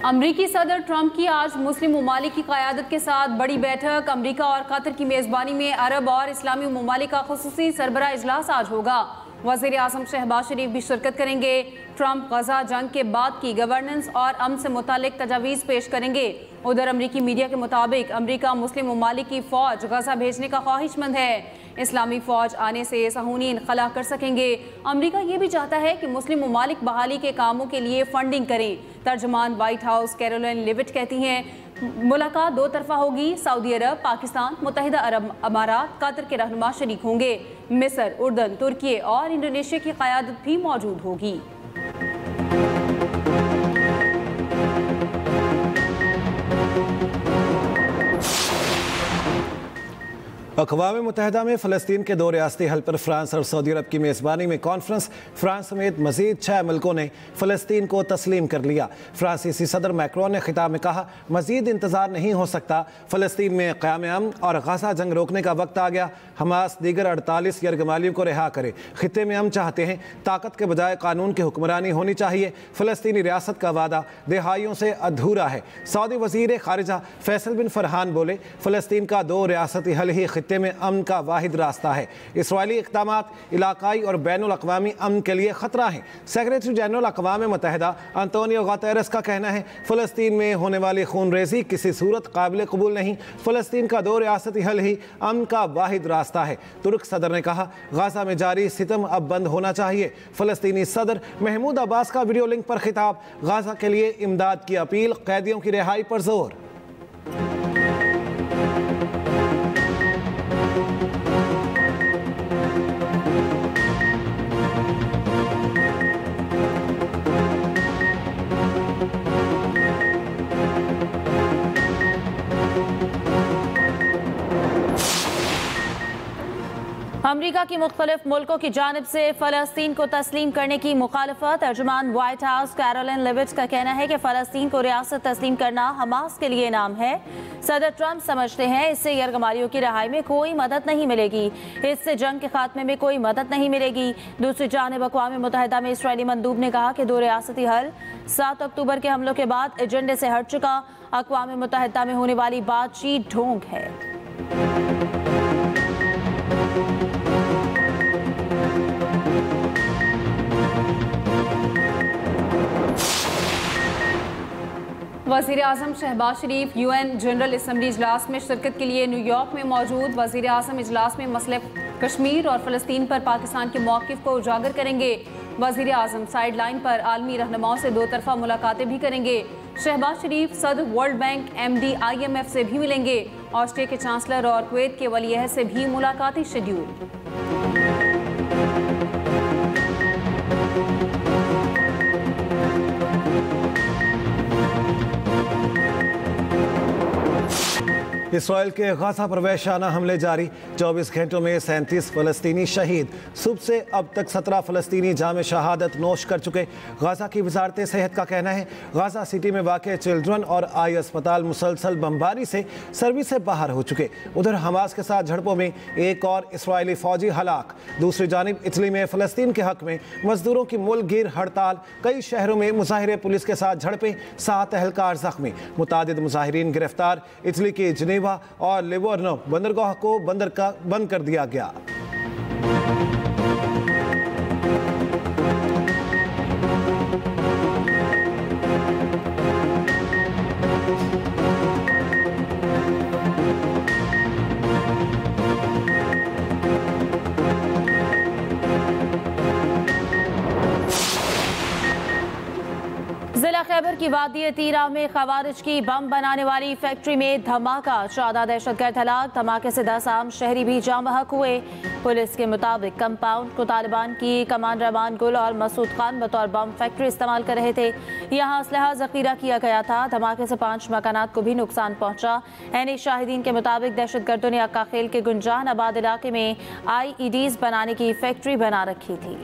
अमरीकी सदर ट्रंप की आज मुस्लिम ममालिक की क़यादत के साथ बड़ी बैठक। अमरीका और कतर की मेज़बानी में अरब और इस्लामी ममालिक का खुसूसी सरबराह इजलास आज होगा। वज़ीर आज़म शहबाज शरीफ भी शिरकत करेंगे। ट्रंप गजा जंग के बाद की गवर्नेंस और अमन से मुतालिक तजावीज़ पेश करेंगे। उधर अमरीकी मीडिया के मुताबिक अमरीका मुस्लिम ममालिक की फ़ौज गजा भेजने का ख्वाहिशमंद है। इस्लामी फ़ौज आने से सहूनी इनखला कर सकेंगे। अमरीका ये भी चाहता है कि मुस्लिम ममालिक बहाली के कामों के लिए फंडिंग करें। तर्जमान वाइट हाउस कैरोलिन लिविट कहती हैं मुलाकात दो तरफा होगी। सऊदी अरब, पाकिस्तान, मुत्तहिदा अरब अमारात, कतर के रहनुमा शरीक होंगे। मिस्र, उर्दन, तुर्की और इंडोनेशिया की क़यादत भी मौजूद होगी। अक़वाम मुत्तहिदा में फ़लस्तीन के दो रियासती हल पर फ्रांस और सऊदी अरब की मेज़बानी में कॉन्फ्रेंस। फ्रांस समेत मज़ीद 6 मुल्कों ने फ़लस्तीन को तस्लीम कर लिया। फ्रांसीसी सदर मैक्रोन ने खिताब में कहा, मज़ीद इंतज़ार नहीं हो सकता। फ़लस्तीन में क़याम अमन और गजा जंग रोकने का वक्त आ गया। हमास दीगर 48 यरगमालियों को रिहा करे। खित्ते में हम चाहते हैं ताकत के बजाय कानून की हुक्मरानी होनी चाहिए। फ़लस्तीनी रियासत का वादा दहाइयों से अधूरा है। सऊदी वज़ीर ख़ारिजा फैसल बिन फरहान बोले, फ़लस्तीन का दो रियासती हल ही खित्ते में अमन का वाहिद रास्ता है। इसराइली इक़दामात इलाकाई और बैनुल अक़वामी अमन के लिए ख़तरा है। सेक्रेटरी जनरल अक़वाम मुत्तहिदा अंतोनियो गुतेरेस का कहना है, फ़लस्तीन में होने वाली खून रेज़ी किसी सूरत काबिल कबूल नहीं। फ़लस्तीन का दो रियासती हल ही अमन का वाहिद रास्ता है। तुर्क सदर ने कहा, गाज़ा में जारी सितम अब बंद होना चाहिए। फ़लस्तीनी सदर महमूद अब्बास का वीडियो लिंक पर खिताब, गाज़ा के लिए इमदाद की अपील, कैदियों की रिहाई पर जोर। अमरीका की मुख्तलिफ मुल्कों की जानिब से फ़लस्तीन को तस्लीम करने की मुखालफत। तर्जुमान वाइट हाउस कैरोलिन लिविट का कहना है कि फ़लस्तीन को रियासत तस्लीम करना हमास के लिए इनाम है। सदर ट्रंप समझते हैं इससे यरगमालियों की रहाई में कोई मदद नहीं मिलेगी, इससे जंग के खात्मे में कोई मदद नहीं मिलेगी। दूसरी जानिब अक़वाम मुत्तहिदा में इसराइली मंदूब ने कहा कि दो रियासती हल 7 अक्टूबर के हमलों के बाद एजेंडे से हट चुका। अक़वाम मुत्तहिदा में होने वाली बातचीत ढोंग है। वज़ीर आज़म शहबाज शरीफ UN जनरल असम्बली इजलास में शिरकत के लिए न्यूयॉर्क में मौजूद। वज़ीर आज़म इजलास में मसले कश्मीर और फ़लस्तीन पर पाकिस्तान के मौक़िफ़ को उजागर करेंगे। वज़ीर आज़म साइड लाइन पर आलमी रहनुमाओं से दो तरफ़ा मुलाकातें भी करेंगे। शहबाज शरीफ सदर वर्ल्ड बैंक, MD IMF से भी मिलेंगे। ऑस्ट्रिया के चांसलर और कुवैत के वली-अहद से भी मुलाकाती शेड्यूल। इसराइल के गाज़ा पर वहशाना हमले जारी। 24 घंटों में 37 फ़लस्तीनी शहीद। सुबह से अब तक 17 फ़लस्तीनी जाम शहादत नोश कर चुके। गाज़ा की वजारत सेहत का कहना है, गाज़ा सिटी में वाक़ चिल्ड्रन और आई अस्पताल मुसलसल बमबारी से सर्विस से बाहर हो चुके। उधर हमास के साथ झड़पों में एक और इसराइली फ़ौजी हलाक। दूसरी जानिब इटली में फ़लस्तीन के हक़ में मजदूरों की मुल्क गिर हड़ताल। कई शहरों में मुजाहिरे, पुलिस के साथ झड़पें, 7 अहलकार ज़ख्मी। मुतादिद मुजाहिरीन गिरफ्तार। इटली के जिनेवा और लिवोर्नो बंदरगाह को बंद कर दिया गया। जिला खैबर की वादी तीरा में खवारिज की बम बनाने वाली फैक्ट्री में धमाका। 14 दहशतगर्द हलाक। धमाके से 10 आम शहरी भी जाँ बहक हुए। पुलिस के मुताबिक कंपाउंड को तालिबान की कमांडर अमान गुल और मसूद खान बतौर बम फैक्ट्री इस्तेमाल कर रहे थे। यहाँ असलहा जखीरा किया गया था। धमाके से 5 मकानात को भी नुकसान पहुंचा। ऐनी शाहिदीन के मुताबिक दहशतगर्दों ने अक्का खेल के गुंजान आबाद इलाके में IEDs बनाने की फैक्ट्री बना रखी थी।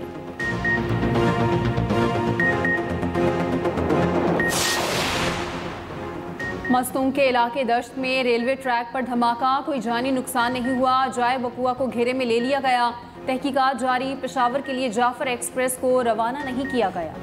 मस्तूम के इलाके दश्त में रेलवे ट्रैक पर धमाका। कोई जानी नुकसान नहीं हुआ। जाए वकुआ को घेरे में ले लिया गया। तहकीकात जारी। पेशावर के लिए जाफर एक्सप्रेस को रवाना नहीं किया गया।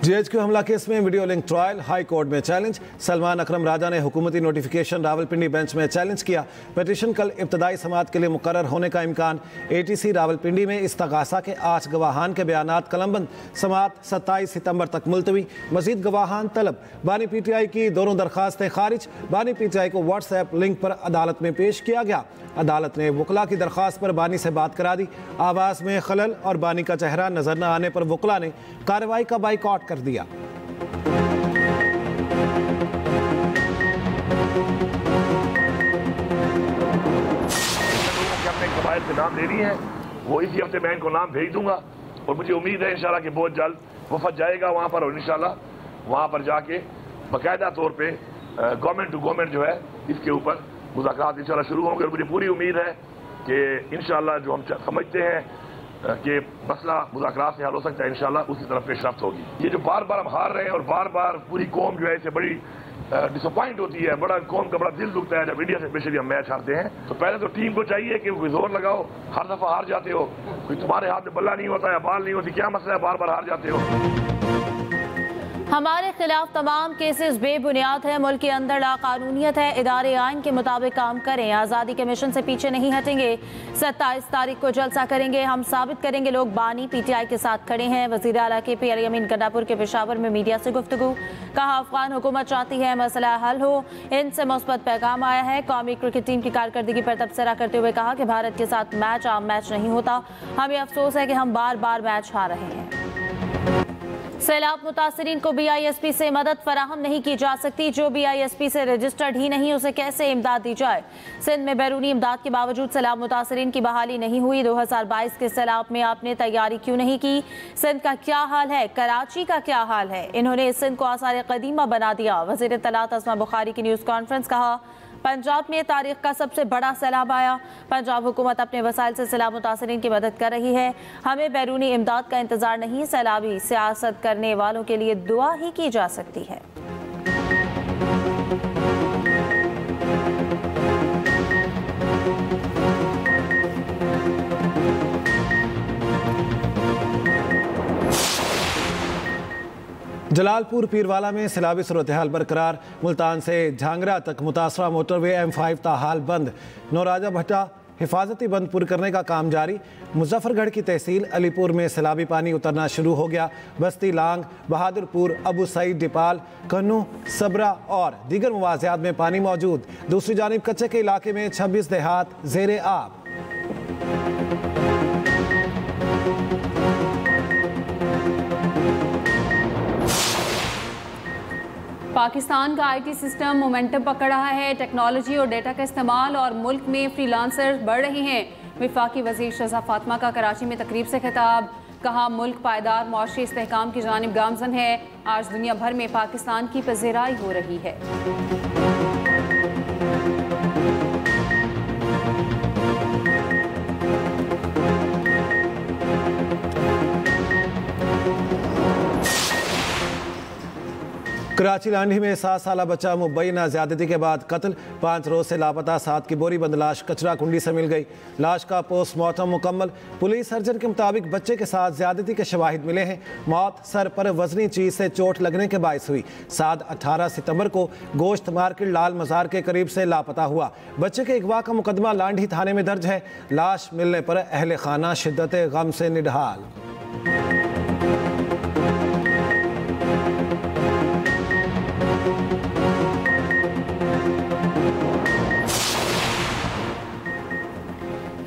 GHQ हमला केस में video link trial high court में चैलेंज। सलमान अकरम राजा ने हुकूमती नोटिफिकेशन रावलपिंडी बेंच में चैलेंज किया। पिटीशन कल इब्तदाई समाअत के लिए मुकर्रर होने का इम्कान। ATC रावलपिंडी में इस्तगासा के 8 गवाहान के बयानात कलमबंद। समाअत 27 सितंबर तक मुलतवी। मजीद गवाहान तलब। बानी PTI की दोनों दरखास्तें खारिज। बानी PTI को व्हाट्सएप लिंक पर अदालत में पेश किया गया। अदालत ने वकला की दरखास्त पर बानी से बात करा दी। आवाज़ में खलल और बानी का चेहरा नजर न आने पर वकला ने कार्रवाई का बाइकआउट कर दिया। कबायत के नाम देनी है, वो इसी हफ्ते मैं इनको नाम भेज दूंगा और मुझे उम्मीद है इंशाल्लाह कि बहुत जल्द वफद जाएगा वहाँ पर और इंशाल्लाह वहाँ पर जाके बाकायदा तौर पे गवर्नमेंट टू गवर्नमेंट जो है इसके ऊपर मुज़ाकरात इंशाल्लाह शुरू होंगे। और मुझे पूरी उम्मीद है कि इंशाल्लाह जो हम समझते हैं कि मसला मुज़ाकरात से हल हो सकता है, इंशाल्लाह उसी तरफ पेशरफ्त होगी। ये जो बार बार हम हार रहे हैं और बार बार पूरी कौम जो है इसे बड़ी डिसअपॉइंट होती है, बड़ा कौम का बड़ा दिल दुखता है जब इंडिया से स्पेशली हम मैच हारते हैं। तो पहले तो टीम को चाहिए कि कोई जोर लगाओ। हर दफ़ा हार जाते हो, कोई तुम्हारे हाथ में बल्ला नहीं होता है, बाल नहीं होती, क्या मसला है बार बार हार जाते हो। हमारे खिलाफ तमाम केसेस बेबुनियाद है। मुल्क के अंदर लाकानूनियत है। इदारे आइन के मुताबिक काम करें। आज़ादी के मिशन से पीछे नहीं हटेंगे। 27 तारीख को जलसा करेंगे। हम साबित करेंगे लोग बानी PTI के साथ खड़े हैं। वज़ीर आला KP अली अमीन गंडापुर के पेशावर में मीडिया से गुफ्तगू। कहा अफगान हुकूमत चाहती है मसला हल हो। इनसे मुस्बत पैगाम आया है। कौमी क्रिकेट टीम की कारकर्दगी पर तबसरा करते हुए कहा कि भारत के साथ मैच आम मैच नहीं होता। हमें अफसोस है कि हम बार बार मैच हार रहे हैं। सैलाब मुतासरीन को BISP से मदद फराहम नहीं की जा सकती। जो BISP से रजिस्टर्ड ही नहीं उसे कैसे इमदाद दी जाए। सिंध में बैरूनी इमदाद के बावजूद सैलाब मुतासरीन की बहाली नहीं हुई। 2022 के सैलाब में आपने तैयारी क्यों नहीं की। सिंध का क्या हाल है, कराची का क्या हाल है। इन्होंने सिंध को आसार कदीमा बना दिया। वज़ीर इत्तलात अस्मा बुखारी की न्यूज़ कॉन्फ्रेंस। कहा पंजाब में तारीख का सबसे बड़ा सैलाब आया। पंजाब हुकूमत अपने वसाइल से सैलाब मुतासरीन की मदद कर रही है। हमें बैरूनी इमदाद का इंतजार नहीं, सैलाबी सियासत करने वालों के लिए दुआ ही की जा सकती है। जलालपुर पीरवाला में सैलाबी सूरत हाल बरकरार। मुल्तान से झांगरा तक मुतासरा मोटरवे M5 ताहाल बंद। नौराजा भट्टा हिफाजती बंद पूरी करने का काम जारी। मुजफ्फरगढ़ की तहसील अलीपुर में सैलाबी पानी उतरना शुरू हो गया। बस्ती लांग, बहादुरपुर, अबू सईद, डिपाल, कन्नू, सबरा और दीगर मुवाज़ियात में पानी मौजूद। दूसरी जानिब कच्चे के इलाके में 26 देहात ज़ेरे आब। पाकिस्तान का IT सिस्टम मोमेंटम पकड़ रहा है। टेक्नोलॉजी और डेटा का इस्तेमाल और मुल्क में फ्रीलांसर बढ़ रहे हैं। वफाकी वज़ीर शहज़ा फातिमा का कराची में तकरीब से खिताब। कहा मुल्क पायदार मुआशी इस्तेहकाम की जानिब गामज़न है। आज दुनिया भर में पाकिस्तान की पज़ीराई हो रही है। कराची लांडी में 7 साला बच्चा मुबैना ज्यादती के बाद कत्ल। 5 रोज से लापता 7 की बोरी बंद लाश कचरा कुंडी से मिल गई। लाश का पोस्टमार्टम मुकम्मल। पुलिस सर्जन के मुताबिक बच्चे के साथ ज्यादती के शवाहिद मिले हैं। मौत सर पर वजनी चीज से चोट लगने के बायस हुई। 18 सितंबर को गोश्त मार्केट लाल मजार के करीब से लापता हुआ। बच्चे के अगवा का मुकदमा लांडी थाने में दर्ज है। लाश मिलने पर अहले खाना शिद्दत गम से निढाल।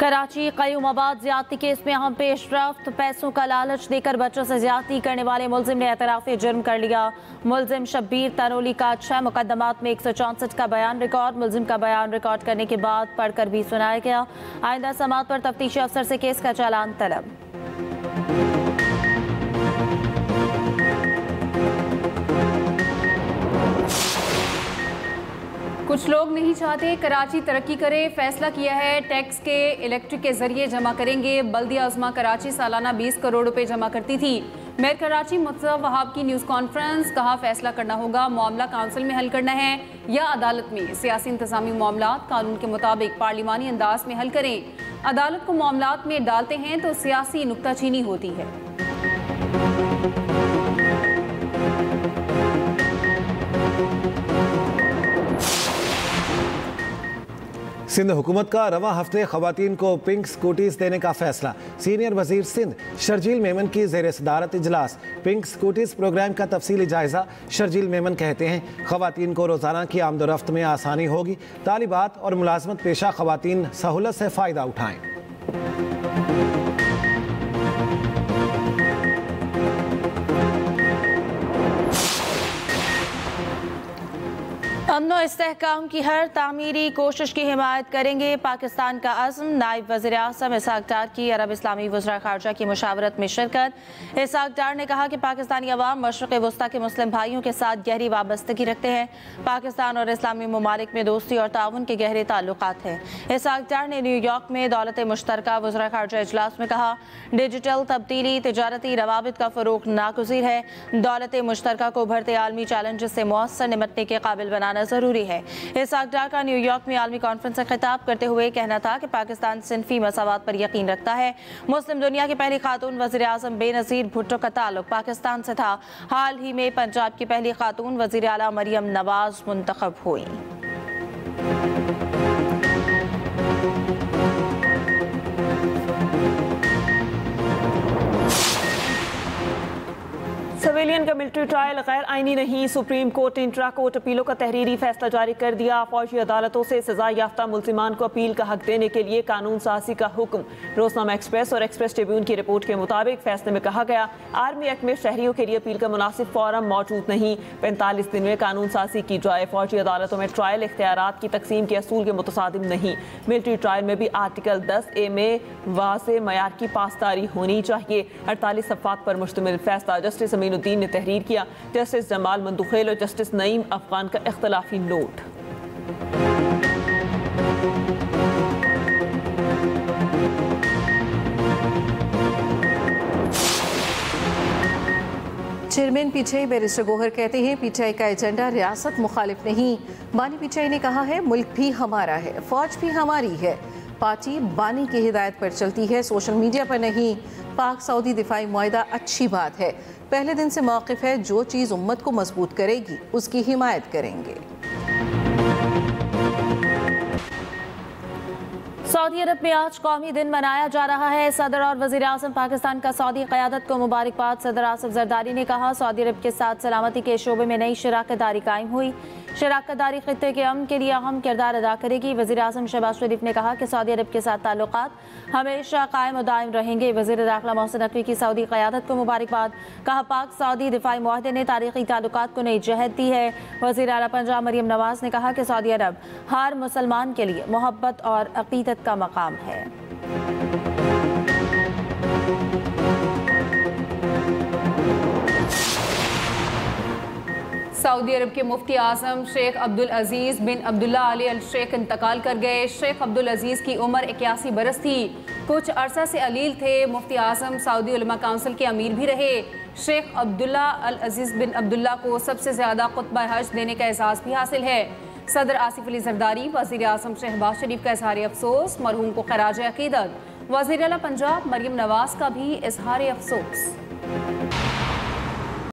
कराची क़य्यूमाबाद ज्यादती केस में अहम पेशरफ्त। पैसों का लालच देकर बच्चों से ज्यादती करने वाले मुलजिम ने एतराफ़ जुर्म कर लिया। मुलजिम शब्बीर तनोली का 6 मुकदमात में 164 का बयान रिकॉर्ड। मुलजिम का बयान रिकॉर्ड करने के बाद पढ़कर भी सुनाया गया। आइंदा समाअत पर तफ्तीशी अफसर से केस का चालान तलब। कुछ लोग नहीं चाहते कराची तरक्की करे। फैसला किया है टैक्स के इलेक्ट्रिक के जरिए जमा करेंगे। बल्दिया अज़मा कराची सालाना 20 करोड़ रुपए जमा करती थी। मेयर कराची मुर्तज़ा वहाब की न्यूज़ कॉन्फ्रेंस। कहा फैसला करना होगा, मामला काउंसिल में हल करना है या अदालत में। सियासी इंतजामी मामलात कानून के मुताबिक पार्लिमानी अंदाज में हल करें। अदालत को मामलात में डालते हैं तो सियासी नुक्ताचीनी होती है। सिंध हुकूमत का रवां हफ्ते खवातीन को पिंक स्कूटीज देने का फैसला। सीनियर वजीर सिंध शर्जील मेमन की ज़ेर सदारत इजलास। पिंक स्कूटीज प्रोग्राम का तफसीली जायजा। शर्जील मेमन कहते हैं खवातीन को रोज़ाना की आमदोरफ्त में आसानी होगी। तालिबात और मुलाजमत पेशा खवातीन सहूलत से फ़ायदा उठाएँ। अमन और इस्तेहकाम की हर तामीरी कोशिश की हिमायत करेंगे। पाकिस्तान का अज़्म। नायब वज़ीर आज़म इसहाक डार की अरब इस्लामी वज़रा ख़ारजा की मुशावरत में शिरकत। इसहाक डार ने कहा कि पाकिस्तानी अवाम मशरिक़ वस्ता के मुस्लिम भाइयों के साथ गहरी वाबस्तगी रखते हैं। पाकिस्तान और इस्लामी ममालिक में दोस्ती और ताउन के गहरे ताल्लुकात हैं। इसहाक डार ने न्यूयॉर्क में दौलत मुश्तरका वज़रा ख़ारजा इजलास में कहा, डिजिटल तब्दीली तिजारती रवाबित का फ़रोग़ नागुज़ीर है। दौलत मुश्तरका को उभरते आलमी चैलेंजेस से मुअस्सर निमटने के काबिल बनाना जरूरी है। इसहाक डार का न्यूयॉर्क में आलमी कॉन्फ्रेंस से खिताब करते हुए कहना था कि पाकिस्तान सिनफी मसावात पर यकीन रखता है। मुस्लिम दुनिया की पहली खातून वज़ीर आज़म बेनज़ीर भुट्टो का ताल्लुक पाकिस्तान से था। हाल ही में पंजाब की पहली खातून वज़ीर आला मरियम नवाज मुंतखब हुई। सिविलियन का मिलिट्री ट्रायल गैर आइनी नहीं। सुप्रीम कोर्ट ने इंट्रा कोर्ट अपीलों का तहरीरी फैसला जारी कर दिया। फौजी अदालतों से सजा याफ्ता मुलजिमान को अपील का हक देने के लिए कानून साजी का हुक्म। रोजनामा एक्सप्रेस और एक्सप्रेस ट्रिब्यून की रिपोर्ट के मुताबिक फैसले में कहा गया, आर्मी एक्ट में शहरियों के लिए अपील का मुनासिब फोरम मौजूद नहीं। 45 दिन में कानून साजी की जाए। फौजी अदालतों में ट्रायल इख्तियारात की तकसीम के असूल के मुतसादिम नहीं। मिलिट्री ट्रायल में भी आर्टिकल 10A में वाज़े मयार की पासदारी होनी चाहिए। 48 सफ़ात पर मुश्तमिल फैसला जस्टिस अमीनुद्दीन ने तहरीर किया। जस्टिस जमाल मंदुखेल और जस्टिस नईम अफगान का इख्तलाफी नोट। चेयरमैन पीटीआई बैरिस्टर गोहर कहते हैं पीटीआई का एजेंडा रियासत मुखालिफ नहीं। बानी पीटीआई ने कहा है मुल्क भी हमारा है, फौज भी हमारी है। पार्टी बानी की हिदायत पर चलती है, सोशल मीडिया पर नहीं। पाक सऊदी दिफाई मुआहिदा अच्छी बात है, पहले दिन से मौक़िफ़ है, जो चीज़ उम्मत को मजबूत करेगी उसकी हिमायत करेंगे। सऊदी अरब में आज कौमी दिन मनाया जा रहा है। सदर और वज़ीर आज़म पाकिस्तान का सऊदी क़यादत को मुबारकबाद। सदर आसिफ ज़रदारी ने कहा, सऊदी अरब के साथ सलामती के शोबे में नई शराकतदारी कायम हुई। शराकतदारी खित्ते के अमन के लिए अहम किरदार अदा करेगी। वज़ीर आज़म शहबाज शरीफ ने कहा कि सऊदी अरब के साथ ताल्लुकात हमेशा कायम और दायम रहेंगे। वज़ीर दाखिला मोहसिन नकवी की सऊदी क़यादत को मुबारकबाद। कहा, पाक सऊदी दिफाई मुआहदे ने तारीख़ी ताल्लुकात को नई जहत दी है। वज़ीर आला पंजाब मरियम नवाज ने कहा कि सऊदी अरब हर मुसलमान के लिए मोहब्बत और अक़ीदत का मकाम है। सऊदी अरब के मुफ्ती आज़म शेख अब्दुल अजीज़ बिन अब्दुल्ला अली अल शेख इंतकाल कर गए। शेख अब्दुल अजीज़ की उम्र 81 बरस थी। कुछ अरसा से अलील थे। मुफ्ती आज़म सऊदी उलमा काउंसिल के अमीर भी रहे। शेख अब्दुल्ला अल अजीज़ बिन अब्दुल्ला को सबसे ज़्यादा खुतबा हज देने का एजाज़ भी हासिल है। सदर आसिफ अली ज़रदारी, वज़ीर आज़म शहबाज शरीफ का इज़हार अफसोस, मरहूम को खराज अक़ीदत। वज़ीर आला पंजाब मरियम नवाज का भी इज़हार अफसोस।